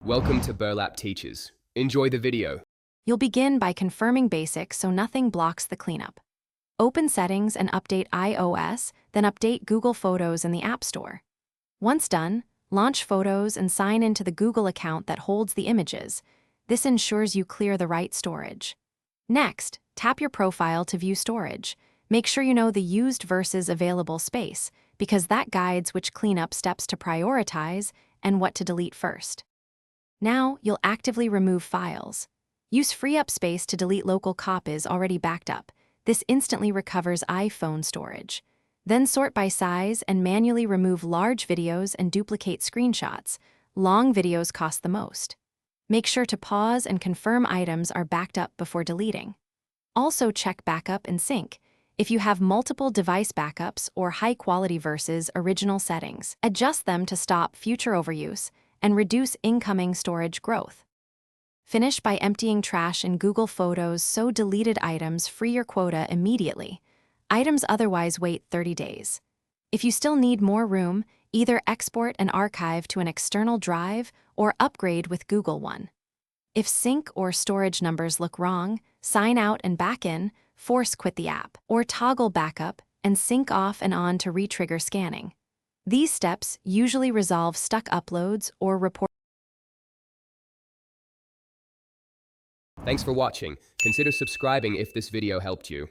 Welcome to Burlap Teachers. Enjoy the video. You'll begin by confirming basics so nothing blocks the cleanup. Open Settings and update iOS, then update Google Photos in the App Store. Once done, launch Photos and sign into the Google account that holds the images. This ensures you clear the right storage. Next, tap your profile to view storage. Make sure you know the used versus available space, because that guides which cleanup steps to prioritize and what to delete first. Now, you'll actively remove files. Use free up space to delete local copies already backed up. This instantly recovers iPhone storage. Then sort by size and manually remove large videos and duplicate screenshots. Long videos cost the most. Make sure to pause and confirm items are backed up before deleting. Also check backup and sync. If you have multiple device backups or high-quality versus original settings, adjust them to stop future overuse and reduce incoming storage growth. Finish by emptying trash in Google Photos so deleted items free your quota immediately. Items otherwise wait 30 days. If you still need more room, either export and archive to an external drive or upgrade with Google One. If sync or storage numbers look wrong, sign out and back in, force quit the app, or toggle backup and sync off and on to re-trigger scanning. These steps usually resolve stuck uploads or report. Thanks for watching. Consider subscribing if this video helped you.